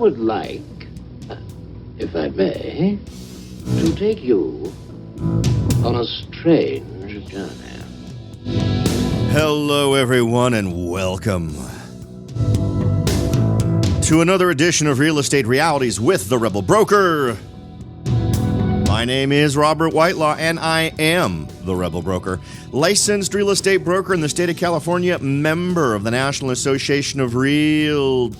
would like, if I may, to take you on a strange journey. Hello, everyone, and welcome to another edition of Real Estate Realities with the Rebel Broker. My name is Robert Whitelaw, and I am the Rebel Broker, licensed real estate broker in the state of California, member of the National Association of Realtors.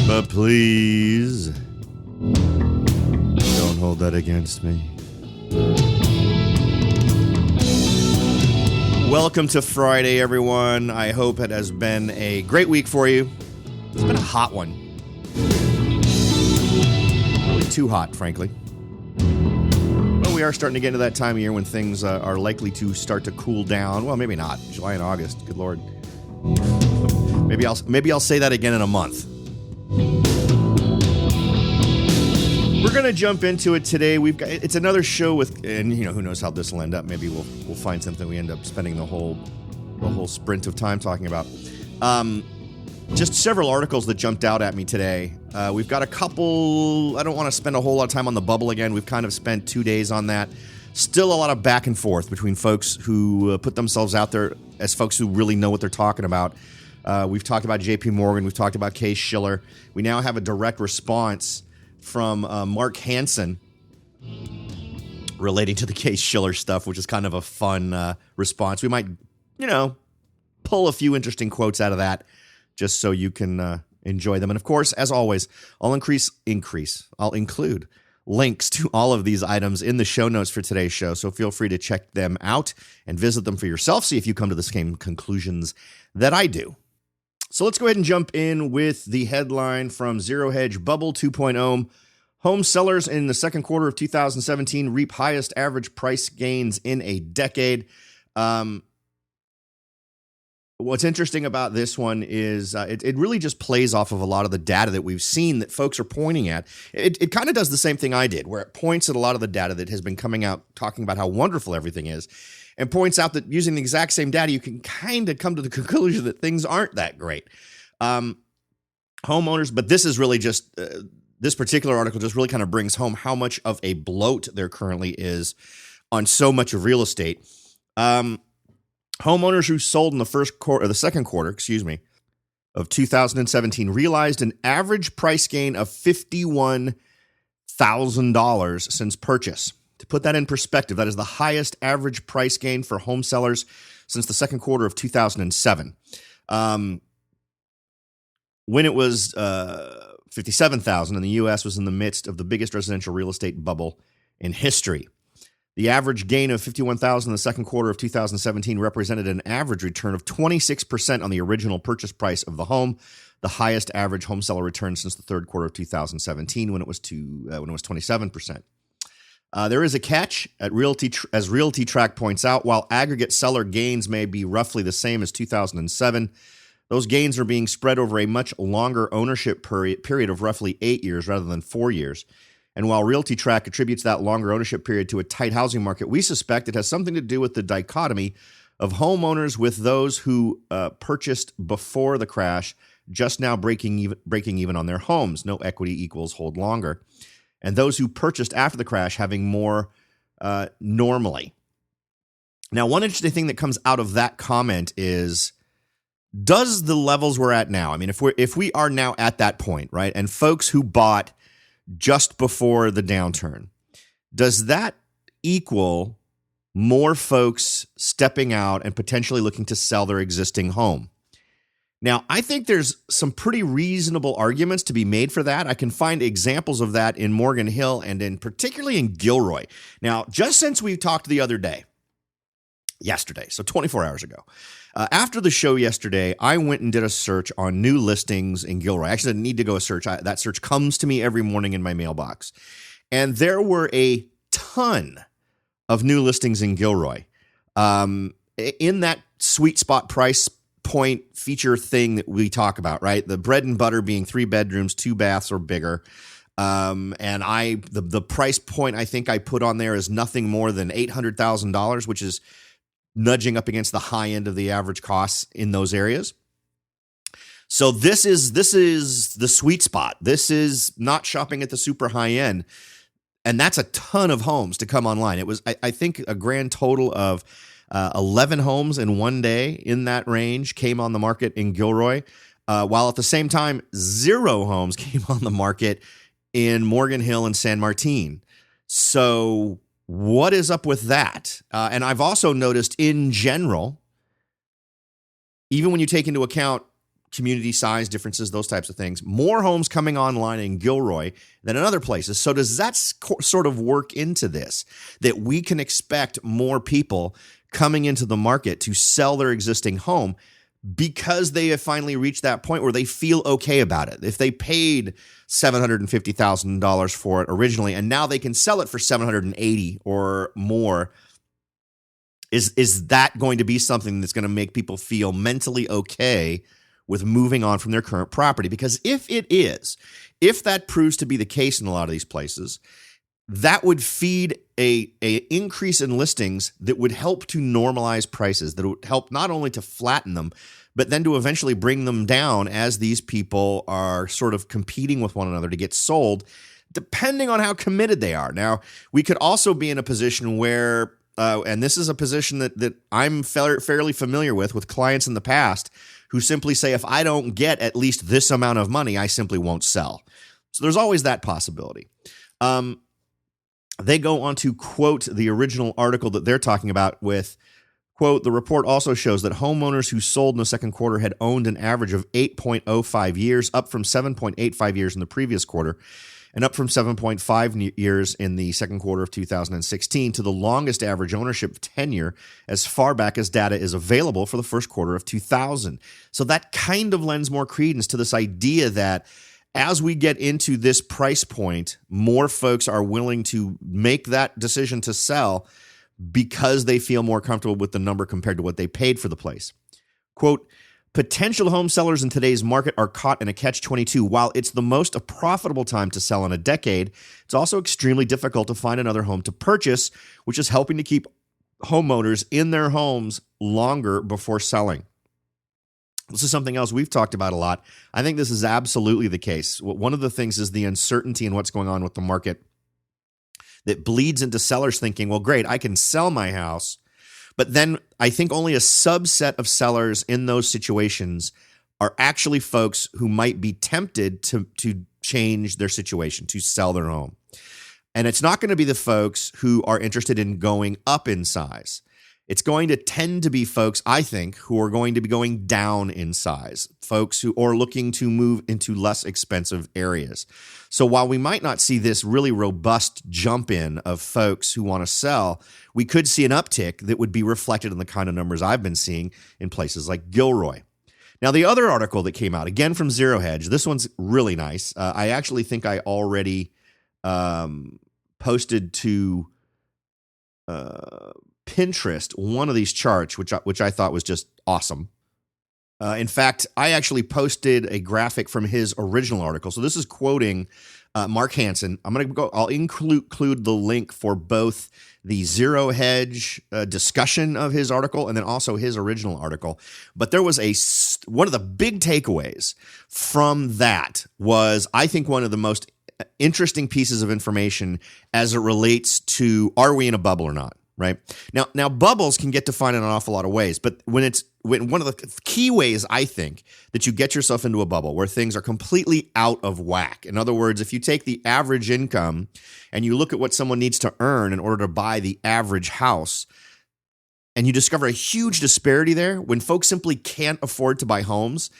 But please, don't hold that against me. Welcome to Friday, everyone. I hope it has been a great week for you. It's been a hot one. Really too hot, frankly. Well, we are starting to get into that time of year when things are likely to start to cool down. Well, maybe not. July and August. Good Lord. Maybe I'll say that again in a month. We're going to jump into it today. It's another show with, and who knows how this will end up. Maybe we'll find something we end up spending the whole sprint of time talking about. Just several articles that jumped out at me today. We've got a couple. I don't want to spend a whole lot of time on the bubble again. We've kind of spent 2 days on that. Still a lot of back and forth between folks who put themselves out there as folks who really know what they're talking about. We've talked about J.P. Morgan. We've talked about Case Shiller. We now have a direct response from Mark Hansen relating to the Case Shiller stuff, which is kind of a fun response. We might, pull a few interesting quotes out of that just so you can enjoy them. And of course, as always, I'll include links to all of these items in the show notes for today's show. So feel free to check them out and visit them for yourself. See if you come to the same conclusions that I do. So let's go ahead and jump in with the headline from Zero Hedge Bubble 2.0. Home sellers in the second quarter of 2017 reap highest average price gains in a decade. What's interesting about this one is it really just plays off of a lot of the data that we've seen that folks are pointing at. It kind of does the same thing I did, where it points at a lot of the data that has been coming out talking about how wonderful everything is, and points out that using the exact same data, you can kind of come to the conclusion that things aren't that great. Homeowners, but this is really just, this particular article just really kind of brings home how much of a bloat there currently is on so much of real estate. Homeowners who sold in the second quarter, of 2017 realized an average price gain of $51,000 since purchase. To put that in perspective, that is the highest average price gain for home sellers since the second quarter of 2007. When it was $57,000, and the U.S. was in the midst of the biggest residential real estate bubble in history. The average gain of $51,000 in the second quarter of 2017 represented an average return of 26% on the original purchase price of the home, the highest average home seller return since the third quarter of 2017, when it was 27%. There is a catch as Realty Track points out. While aggregate seller gains may be roughly the same as 2007, those gains are being spread over a much longer ownership period of roughly 8 years rather than 4 years. And while Realty Track attributes that longer ownership period to a tight housing market, we suspect it has something to do with the dichotomy of homeowners with those who purchased before the crash, just now breaking even on their homes. No equity equals hold longer. And those who purchased after the crash having more normally. Now, one interesting thing that comes out of that comment is, does the levels we're at now, I mean, if we are now at that point, right, and folks who bought just before the downturn, does that equal more folks stepping out and potentially looking to sell their existing home? Now, I think there's some pretty reasonable arguments to be made for that. I can find examples of that in Morgan Hill and particularly in Gilroy. Now, just since we talked the other day, yesterday, so 24 hours ago, after the show yesterday, I went and did a search on new listings in Gilroy. I actually didn't need to go search. That search comes to me every morning in my mailbox. And there were a ton of new listings in Gilroy. In that sweet spot price point feature thing that we talk about, right? The bread and butter being 3 bedrooms, 2 baths or bigger. And the price point I think I put on there is nothing more than $800,000, which is nudging up against the high end of the average costs in those areas. So this is the sweet spot. This is not shopping at the super high end. And that's a ton of homes to come online. It was, I think, a grand total of 11 homes in one day in that range came on the market in Gilroy, while at the same time, 0 homes came on the market in Morgan Hill and San Martin. So what is up with that? And I've also noticed in general, even when you take into account community size differences, those types of things, more homes coming online in Gilroy than in other places. So does that sort of work into this, that we can expect more people coming into the market to sell their existing home because they have finally reached that point where they feel okay about it? If they paid $750,000 for it originally and now they can sell it for $780,000 or more, is that going to be something that's going to make people feel mentally okay with moving on from their current property? Because if that proves to be the case in a lot of these places, that would feed a increase in listings that would help to normalize prices, that would help not only to flatten them, but then to eventually bring them down as these people are sort of competing with one another to get sold, depending on how committed they are. Now, we could also be in a position where, and this is a position that I'm fairly familiar with clients in the past, who simply say, if I don't get at least this amount of money, I simply won't sell. So there's always that possibility. They go on to quote the original article that they're talking about with, quote, the report also shows that homeowners who sold in the second quarter had owned an average of 8.05 years, up from 7.85 years in the previous quarter, and up from 7.5 years in the second quarter of 2016 to the longest average ownership tenure as far back as data is available for the first quarter of 2000. So that kind of lends more credence to this idea that as we get into this price point, more folks are willing to make that decision to sell because they feel more comfortable with the number compared to what they paid for the place. Quote, potential home sellers in today's market are caught in a catch-22. While it's the most profitable time to sell in a decade, it's also extremely difficult to find another home to purchase, which is helping to keep homeowners in their homes longer before selling. This is something else we've talked about a lot. I think this is absolutely the case. One of the things is the uncertainty in what's going on with the market that bleeds into sellers thinking, well, great, I can sell my house. But then I think only a subset of sellers in those situations are actually folks who might be tempted to change their situation, to sell their home. And it's not going to be the folks who are interested in going up in size. It's going to tend to be folks, I think, who are going to be going down in size, folks who are looking to move into less expensive areas. So while we might not see this really robust jump in of folks who want to sell, we could see an uptick that would be reflected in the kind of numbers I've been seeing in places like Gilroy. Now, the other article that came out, again from Zero Hedge, this one's really nice. I actually think I already posted to Pinterest one of these charts, which I thought was just awesome. In fact, I actually posted a graphic from his original article. So this is quoting Mark Hansen. I'll include the link for both the Zero Hedge discussion of his article and then also his original article. But there was one of the big takeaways from that was, I think, one of the most interesting pieces of information as it relates to, are we in a bubble or not? Right now, bubbles can get defined in an awful lot of ways, but when one of the key ways I think that you get yourself into a bubble where things are completely out of whack. In other words, if you take the average income and you look at what someone needs to earn in order to buy the average house, and you discover a huge disparity there when folks simply can't afford to buy homes,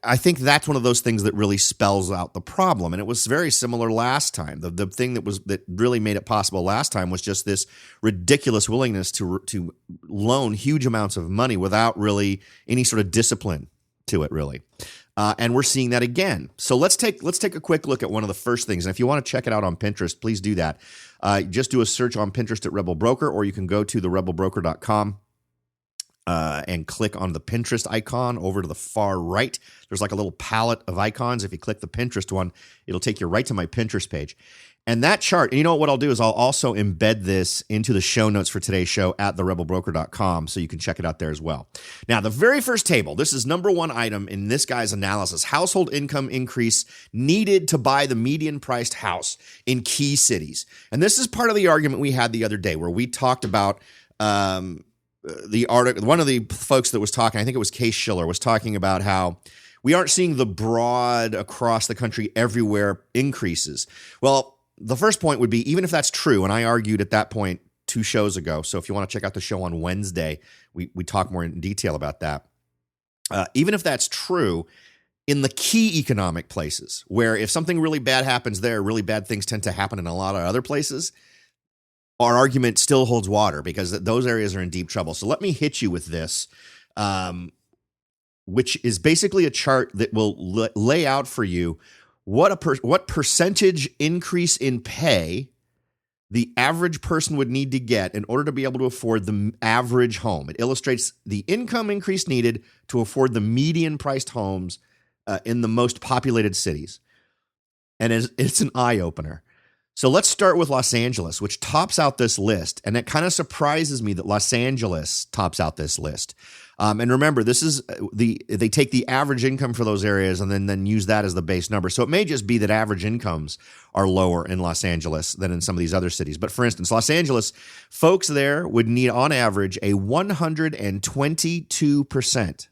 I think that's one of those things that really spells out the problem. And it was very similar last time. The thing that really made it possible last time was just this ridiculous willingness to loan huge amounts of money without really any sort of discipline to it, really. And we're seeing that again. So let's take a quick look at one of the first things. And if you want to check it out on Pinterest, please do that. Just do a search on Pinterest at Rebel Broker, or you can go to therebelbroker.com. and click on the Pinterest icon over to the far right. There's like a little palette of icons. If you click the Pinterest one, it'll take you right to my Pinterest page. And that chart, and you know what I'll do is I'll also embed this into the show notes for today's show at therebelbroker.com, so you can check it out there as well. Now, the very first table, this is number one item in this guy's analysis: household income increase needed to buy the median priced house in key cities. And this is part of the argument we had the other day where we talked about the article. One of the folks that was talking, I think it was Case Schiller, was talking about how we aren't seeing the broad across the country everywhere increases. Well, the first point would be, even if that's true, and I argued at that point 2 shows ago, so if you want to check out the show on Wednesday, we talk more in detail about that. Even if that's true, in the key economic places, where if something really bad happens there, really bad things tend to happen in a lot of other places, our argument still holds water because those areas are in deep trouble. So let me hit you with this, which is basically a chart that will lay out for you what percentage increase in pay the average person would need to get in order to be able to afford the average home. It illustrates the income increase needed to afford the median priced homes in the most populated cities. And it's an eye-opener. So let's start with Los Angeles, which tops out this list. And it kind of surprises me that Los Angeles tops out this list. And remember, this is they take the average income for those areas and then use that as the base number. So it may just be that average incomes are lower in Los Angeles than in some of these other cities. But for instance, Los Angeles, folks there would need on average a 122%.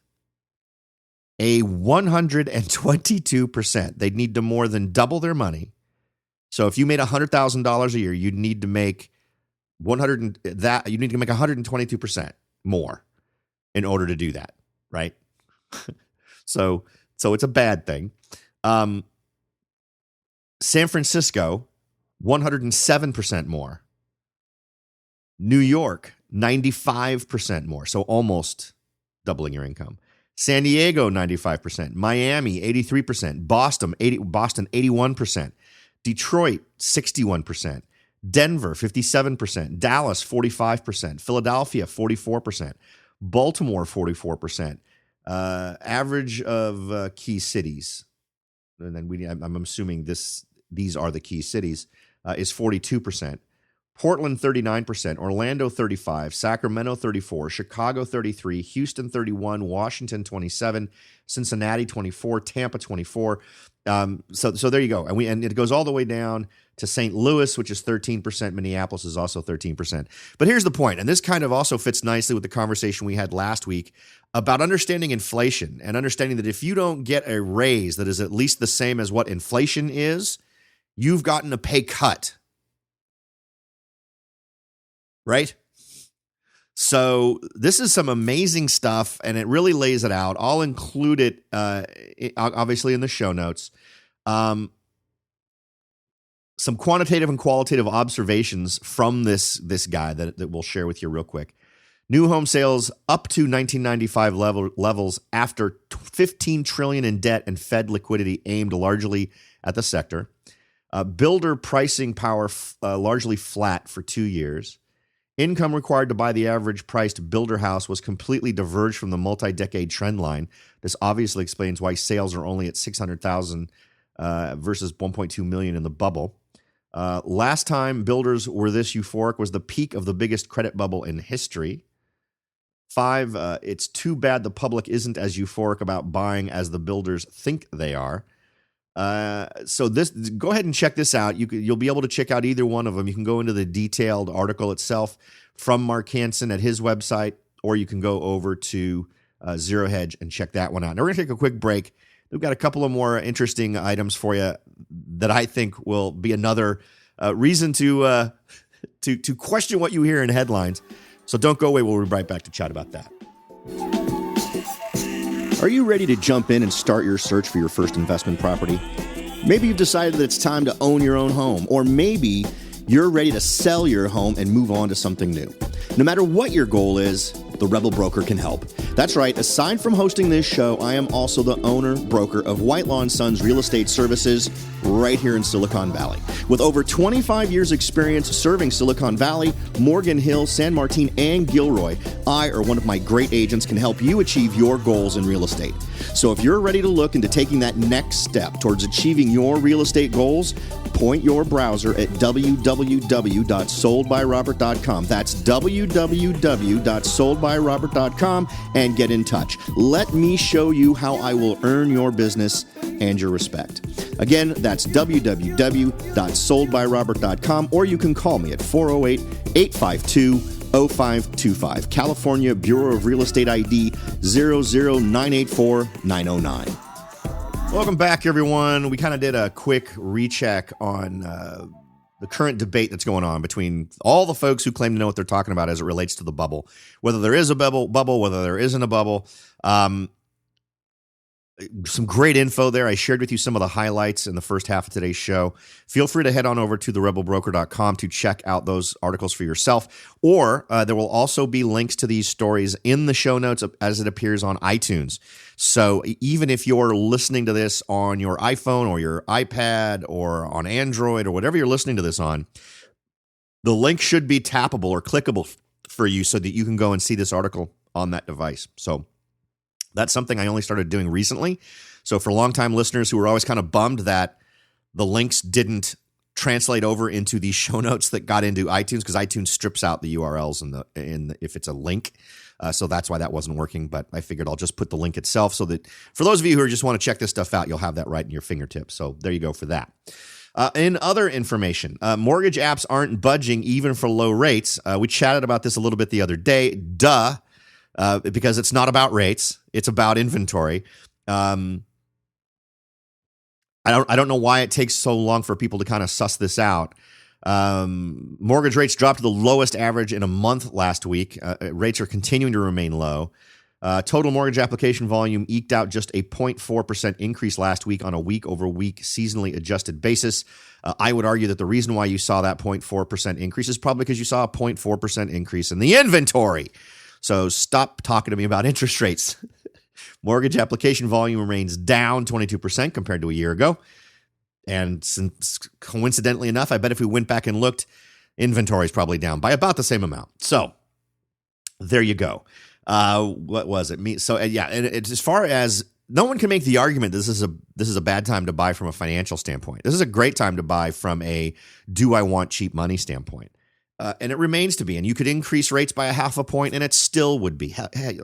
A 122%. They'd need to more than double their money. So if you made $100,000 a year, you'd need to make 122% more in order to do that, right? So it's a bad thing. San Francisco, 107% more. New York, 95% more. So almost doubling your income. San Diego, 95%. Miami, 83%. Boston, 81%. Detroit, 61%. Denver, 57%. Dallas, 45%. Philadelphia, 44%. Baltimore, 44%. Average of key cities, and then I'm assuming these are the key cities, is 42%. Portland, 39%. Orlando, 35%. Sacramento, 34%. Chicago, 33%. Houston, 31%. Washington, 27%. Cincinnati, 24%. Tampa, 24%. So there you go. And it goes all the way down to St. Louis, which is 13%. Minneapolis is also 13%. But here's the point, and this kind of also fits nicely with the conversation we had last week about understanding inflation and understanding that if you don't get a raise that is at least the same as what inflation is, you've gotten a pay cut. Right? So this is some amazing stuff, and it really lays it out. I'll include it, obviously, in the show notes. Some quantitative and qualitative observations from this guy that we'll share with you real quick. New home sales up to 1995 levels after $15 trillion in debt and Fed liquidity aimed largely at the sector. Builder pricing power largely flat for 2 years. Income required to buy the average priced builder house was completely diverged from the multi-decade trend line. This obviously explains why sales are only at 600,000 versus 1.2 million in the bubble. Last time builders were this euphoric was the peak of the biggest credit bubble in history. 5, it's too bad the public isn't as euphoric about buying as the builders think they are. So go ahead and check this out. You'll be able to check out either one of them. You can go into the detailed article itself from Mark Hansen at his website, or you can go over to Zero Hedge and check that one out. Now we're going to take a quick break. We've got a couple of more interesting items for you that I think will be another reason to question what you hear in headlines. So don't go away. We'll be right back to chat about that. Are you ready to jump in and start your search for your first investment property? Maybe you've decided that it's time to own your own home, or maybe you're ready to sell your home and move on to something new. No matter what your goal is, the Rebel Broker can help. That's right, aside from hosting this show, I am also the owner, broker of Whitelaw & Sons Real Estate Services right here in Silicon Valley. With over 25 years experience serving Silicon Valley, Morgan Hill, San Martin, and Gilroy, I or one of my great agents can help you achieve your goals in real estate. So if you're ready to look into taking that next step towards achieving your real estate goals, point your browser at www.soldbyrobert.com. That's www.soldbyrobert.com and get in touch. Let me show you how I will earn your business and your respect. Again, that's www.soldbyrobert.com, or you can call me at 408-852-0525. California Bureau of Real Estate ID 00984-909. Welcome back, everyone. We kind of did a quick recheck on the current debate that's going on between all the folks who claim to know what they're talking about as it relates to the bubble, whether there is a bubble, whether there isn't a bubble. Some great info there. I shared with you some of the highlights in the first half of today's show. Feel free to head on over to therebelbroker.com to check out those articles for yourself, or there will also be links to these stories in the show notes as it appears on iTunes. So even if you're listening to this on your iPhone or your iPad or on Android or whatever you're listening to this on, the link should be tappable or clickable for you so that you can go and see this article on that device. So that's something I only started doing recently. So for longtime listeners who were always kind of bummed that the links didn't translate over into the show notes that got into iTunes, because iTunes strips out the URLs if it's a link. So that's why that wasn't working. But I figured I'll just put the link itself so that for those of you who just want to check this stuff out, you'll have that right in your fingertips. So there you go for that. In other information, mortgage apps aren't budging even for low rates. We chatted about this a little bit the other day. Because it's not about rates, it's about inventory. I don't know why it takes so long for people to kind of suss this out. Mortgage rates dropped to the lowest average in a month last week. Rates are continuing to remain low. Total mortgage application volume eked out just a 0.4% increase last week on a week-over-week seasonally adjusted basis. I would argue that the reason why you saw that 0.4% increase is probably because you saw a 0.4% increase in the inventory. So stop talking to me about interest rates. Mortgage application volume remains down 22% compared to a year ago. And since, coincidentally enough, I bet if we went back and looked, inventory is probably down by about the same amount. So there you go. What was it? So yeah, and it's as far as no one can make the argument this is a bad time to buy from a financial standpoint. This is a great time to buy from a do I want cheap money standpoint. And it remains to be. And you could increase rates by 0.5 point and it still would be.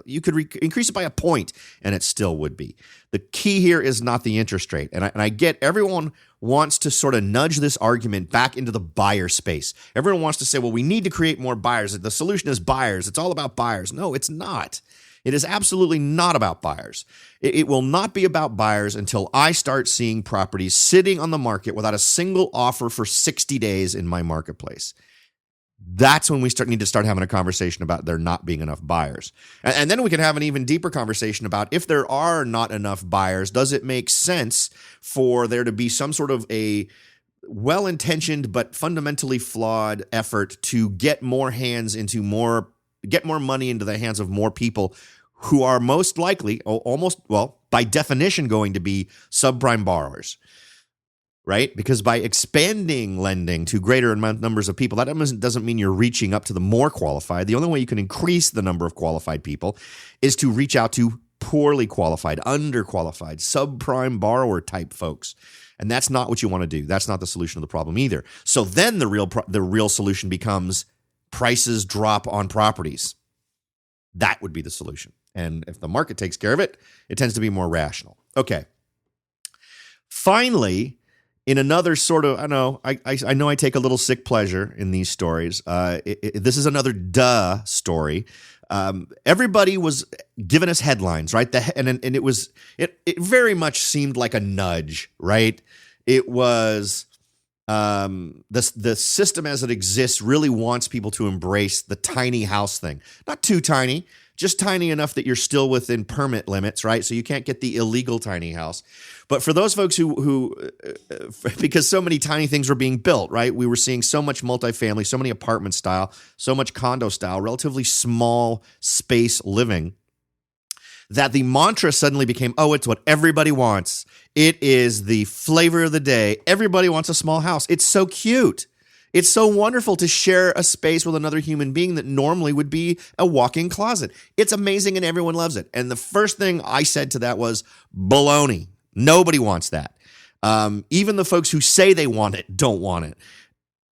You could increase it by 1 point and it still would be. The key here is not the interest rate. And I get everyone wants to sort of nudge this argument back into the buyer space. Everyone wants to say, well, we need to create more buyers. The solution is buyers. It's all about buyers. No, it's not. It is absolutely not about buyers. It will not be about buyers until I start seeing properties sitting on the market without a single offer for 60 days in my marketplace. That's when we need to start having a conversation about there not being enough buyers. And then we can have an even deeper conversation about if there are not enough buyers, does it make sense for there to be some sort of a well-intentioned but fundamentally flawed effort to get more money into the hands of more people who are most likely, by definition, going to be subprime borrowers. Right? Because by expanding lending to greater numbers of people, that doesn't mean you're reaching up to the more qualified. The only way you can increase the number of qualified people is to reach out to poorly qualified, underqualified, subprime borrower type folks. And that's not what you want to do. That's not the solution to the problem either. So then the real solution becomes prices drop on properties. That would be the solution. And if the market takes care of it, it tends to be more rational. Okay. Finally, in another sort of, I know I take a little sick pleasure in these stories. This is another story. Everybody was giving us headlines, right? And it very much seemed like a nudge, right? It was the system as it exists really wants people to embrace the tiny house thing. Not too tiny, just tiny enough that you're still within permit limits, right? So you can't get the illegal tiny house. But for those folks who because so many tiny things were being built, right? We were seeing so much multifamily, so many apartment style, so much condo style, relatively small space living, that the mantra suddenly became, oh, it's what everybody wants. It is the flavor of the day. Everybody wants a small house. It's so cute. It's so wonderful to share a space with another human being that normally would be a walk-in closet. It's amazing and everyone loves it. And the first thing I said to that was baloney. Nobody wants that. Even the folks who say they want it don't want it.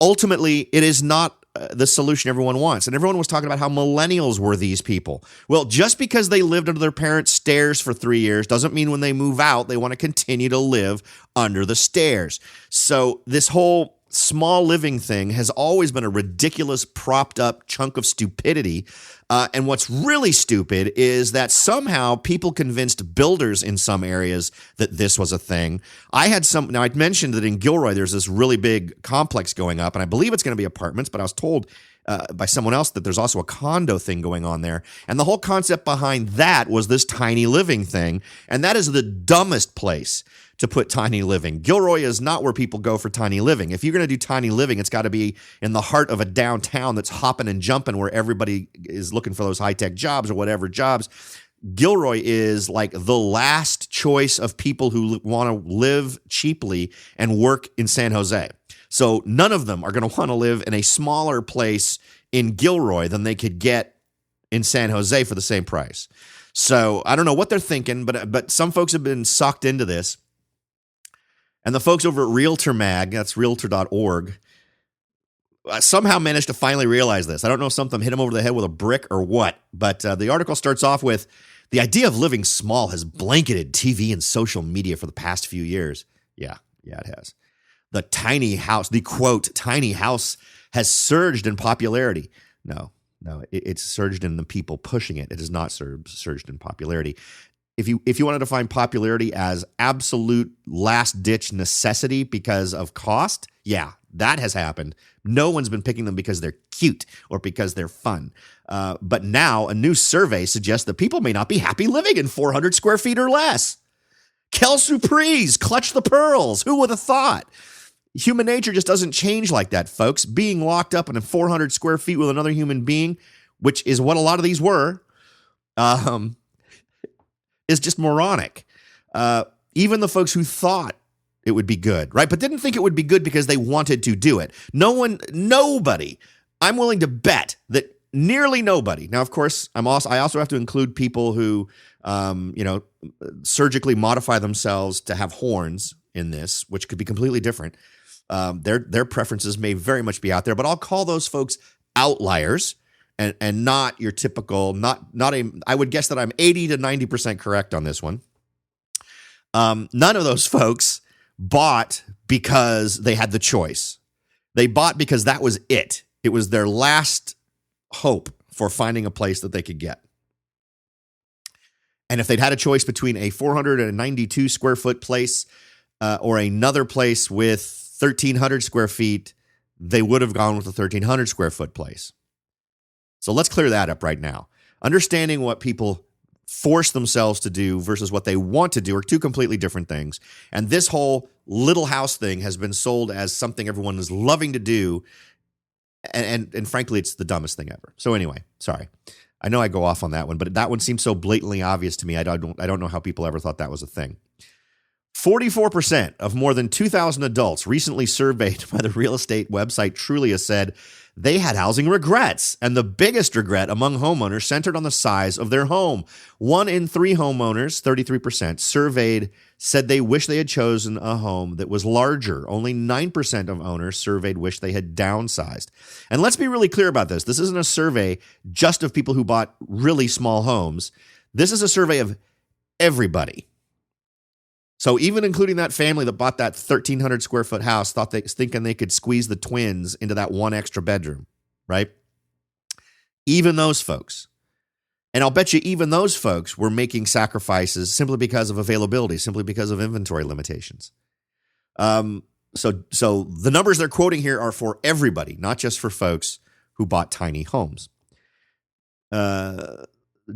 Ultimately, it is not the solution everyone wants. And everyone was talking about how millennials were these people. Well, just because they lived under their parents' stairs for 3 years doesn't mean when they move out, they want to continue to live under the stairs. So this whole small living thing has always been a ridiculous propped up chunk of stupidity. And what's really stupid is that somehow people convinced builders in some areas that this was a thing. Now I'd mentioned that in Gilroy, there's this really big complex going up, and I believe it's going to be apartments, but I was told by someone else that there's also a condo thing going on there. And the whole concept behind that was this tiny living thing. And that is the dumbest place to put tiny living. Gilroy is not where people go for tiny living. If you're going to do tiny living, it's got to be in the heart of a downtown that's hopping and jumping where everybody is looking for those high-tech jobs or whatever jobs. Gilroy is like the last choice of people who want to live cheaply and work in San Jose. So none of them are going to want to live in a smaller place in Gilroy than they could get in San Jose for the same price. So I don't know what they're thinking, but some folks have been sucked into this. And the folks over at Realtor Mag, that's realtor.org, somehow managed to finally realize this. I don't know if something hit them over the head with a brick or what, but the article starts off with, the idea of living small has blanketed TV and social media for the past few years. Yeah, it has. The tiny house, the quote, tiny house has surged in popularity. No, it's surged in the people pushing it. It has not surged in popularity. If you want to define popularity as absolute last-ditch necessity because of cost, yeah, that has happened. No one's been picking them because they're cute or because they're fun. But now a new survey suggests that people may not be happy living in 400 square feet or less. Quelle surprise, clutch the pearls. Who would have thought? Human nature just doesn't change like that, folks. Being locked up in 400 square feet with another human being, which is what a lot of these were, is just moronic. Even the folks who thought it would be good, right? But didn't think it would be good because they wanted to do it. Nobody. I'm willing to bet that nearly nobody. Now, of course, I also have to include people who, surgically modify themselves to have horns in this, which could be completely different. Their preferences may very much be out there, but I'll call those folks outliers. And not your typical, I would guess that I'm 80 to 90% correct on this one. None of those folks bought because they had the choice. They bought because that was it. It was their last hope for finding a place that they could get. And if they'd had a choice between a 492 square foot place or another place with 1,300 square feet, they would have gone with the 1,300 square foot place. So let's clear that up right now. Understanding what people force themselves to do versus what they want to do are two completely different things. And this whole little house thing has been sold as something everyone is loving to do. And frankly, it's the dumbest thing ever. So anyway, sorry. I know I go off on that one, but that one seems so blatantly obvious to me. I don't know how people ever thought that was a thing. 44% of more than 2,000 adults recently surveyed by the real estate website Trulia said they had housing regrets, and the biggest regret among homeowners centered on the size of their home. 1 in 3 homeowners, 33%, surveyed said they wish they had chosen a home that was larger. Only 9% of owners surveyed wished they had downsized. And let's be really clear about this. This isn't a survey just of people who bought really small homes. This is a survey of everybody. So even including that family that bought that 1,300 square foot house, thinking they could squeeze the twins into that one extra bedroom, right? Even those folks. And I'll bet you even those folks were making sacrifices simply because of availability, simply because of inventory limitations. So the numbers they're quoting here are for everybody, not just for folks who bought tiny homes.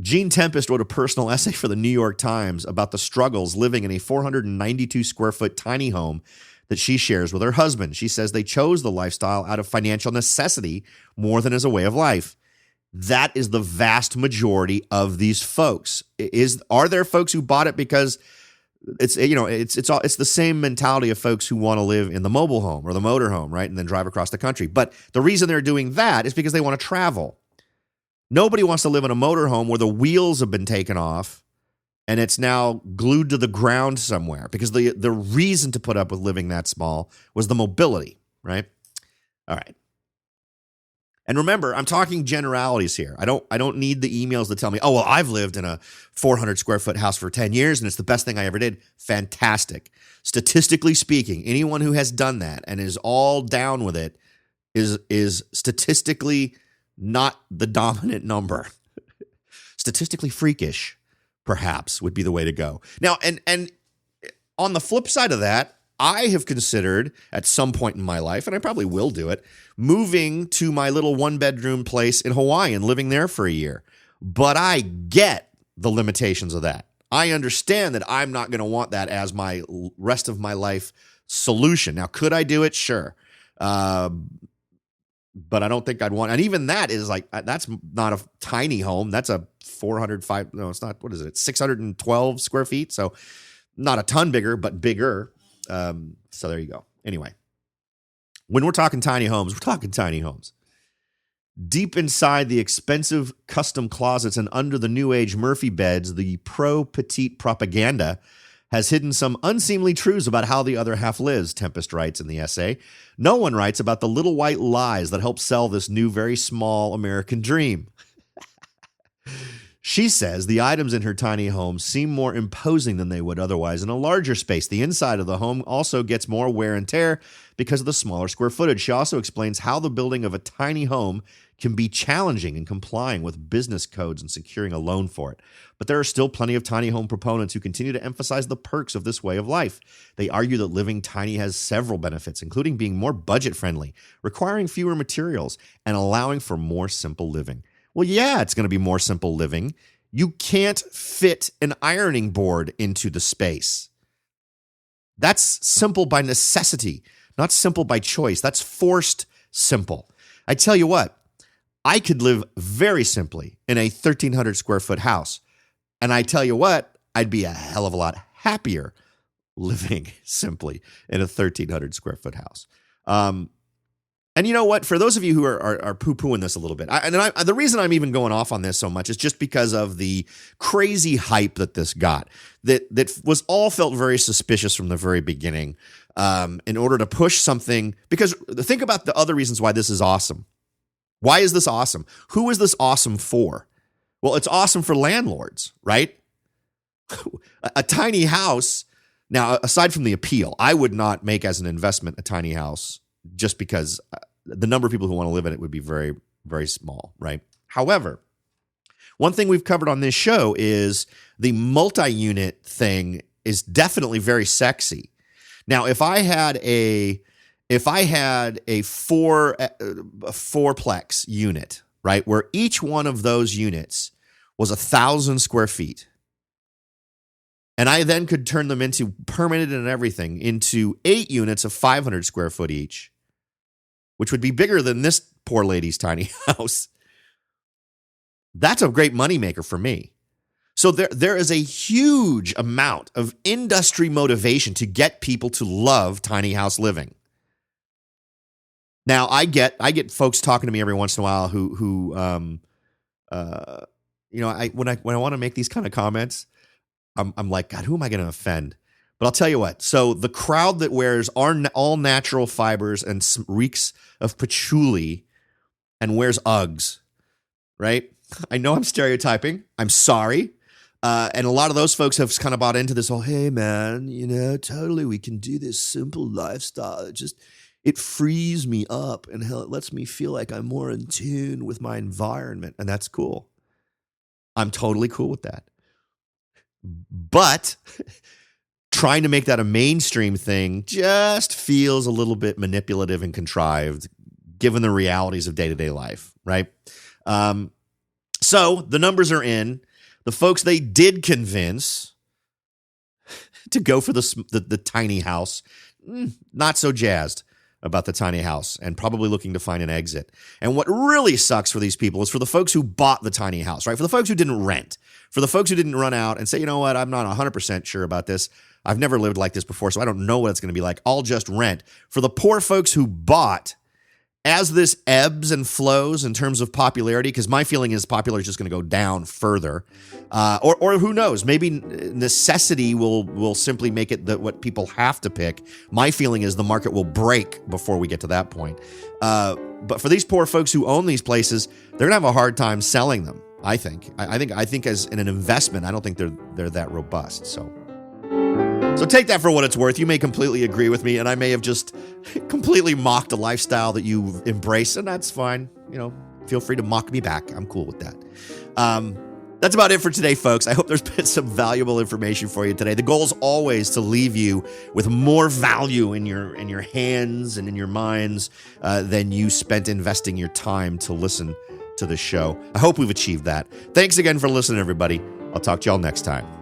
Gene Tempest wrote a personal essay for the New York Times about the struggles living in a 492 square foot tiny home that she shares with her husband. She says they chose the lifestyle out of financial necessity more than as a way of life. That is the vast majority of these folks. Are there folks who bought it because it's the same mentality of folks who want to live in the mobile home or the motor home, right? And then drive across the country. But the reason they're doing that is because they want to travel. Nobody wants to live in a motorhome where the wheels have been taken off and it's now glued to the ground somewhere, because the reason to put up with living that small was the mobility, right? All right. And remember, I'm talking generalities here. I don't need the emails that tell me, oh, well, I've lived in a 400 square foot house for 10 years and it's the best thing I ever did. Fantastic. Statistically speaking, anyone who has done that and is all down with it is statistically not the dominant number. Statistically freakish, perhaps, would be the way to go. Now, and on the flip side of that, I have considered at some point in my life, and I probably will do it, moving to my little one-bedroom place in Hawaii and living there for a year. But I get the limitations of that. I understand that I'm not going to want that as my rest of my life solution. Now, could I do it? Sure. But I don't think I'd want, and even that is like, that's not a tiny home. That's a 405, no, it's not, what is it? 612 square feet. So not a ton bigger, but bigger. So there you go. Anyway, when we're talking tiny homes, we're talking tiny homes. Deep inside the expensive custom closets and under the new age Murphy beds, the pro-petite propaganda has hidden some unseemly truths about how the other half lives, Tempest writes in the essay. No one writes about the little white lies that help sell this new, very small American dream. She says the items in her tiny home seem more imposing than they would otherwise in a larger space. The inside of the home also gets more wear and tear because of the smaller square footage. She also explains how the building of a tiny home can be challenging in complying with business codes and securing a loan for it. But there are still plenty of tiny home proponents who continue to emphasize the perks of this way of life. They argue that living tiny has several benefits, including being more budget-friendly, requiring fewer materials, and allowing for more simple living. Well, yeah, it's going to be more simple living. You can't fit an ironing board into the space. That's simple by necessity, not simple by choice. That's forced simple. I tell you what, I could live very simply in a 1,300 square foot house. And I tell you what, I'd be a hell of a lot happier living simply in a 1,300 square foot house. And you know what? For those of you who are poo-pooing this a little bit, the reason I'm even going off on this so much is just because of the crazy hype that this got. That was all felt very suspicious from the very beginning in order to push something. Because think about the other reasons why this is awesome. Why is this awesome? Who is this awesome for? Well, it's awesome for landlords, right? A tiny house. Now, aside from the appeal, I would not make as an investment a tiny house just because the number of people who want to live in it would be very, very small, right? However, one thing we've covered on this show is the multi-unit thing is definitely very sexy. Now, if I had a fourplex unit, right, where each one of those units was 1,000 square feet, and I then could turn them into permanent and everything into 8 units of 500 square foot each, which would be bigger than this poor lady's tiny house. That's a great moneymaker for me. So there is a huge amount of industry motivation to get people to love tiny house living. Now, I get folks talking to me every once in a while who when I want to make these kind of comments, I'm like, God, who am I going to offend? But I'll tell you what. So the crowd that wears all natural fibers and reeks of patchouli and wears Uggs, right? I know I'm stereotyping. I'm sorry. And a lot of those folks have kind of bought into this whole, hey, man, totally we can do this simple lifestyle. It frees me up and hell, it lets me feel like I'm more in tune with my environment. And that's cool. I'm totally cool with that. But trying to make that a mainstream thing just feels a little bit manipulative and contrived, given the realities of day-to-day life, right? So the numbers are in. The folks they did convince to go for the tiny house, not so jazzed about the tiny house and probably looking to find an exit. And what really sucks for these people is for the folks who bought the tiny house, right? For the folks who didn't rent, for the folks who didn't run out and say, you know what, I'm not 100% sure about this. I've never lived like this before, so I don't know what it's going to be like. I'll just rent. For the poor folks who bought, as this ebbs and flows in terms of popularity, because my feeling is popular is just going to go down further, or who knows, maybe necessity will simply make it that what people have to pick. My feeling is the market will break before we get to that point. But for these poor folks who own these places, they're going to have a hard time selling them. I think as in an investment, I don't think they're that robust. So take that for what it's worth. You may completely agree with me, and I may have just completely mocked a lifestyle that you embrace, and that's fine. You know, feel free to mock me back. I'm cool with that. That's about it for today, folks. I hope there's been some valuable information for you today. The goal is always to leave you with more value in your hands and in your minds than you spent investing your time to listen to the show. I hope we've achieved that. Thanks again for listening, everybody. I'll talk to y'all next time.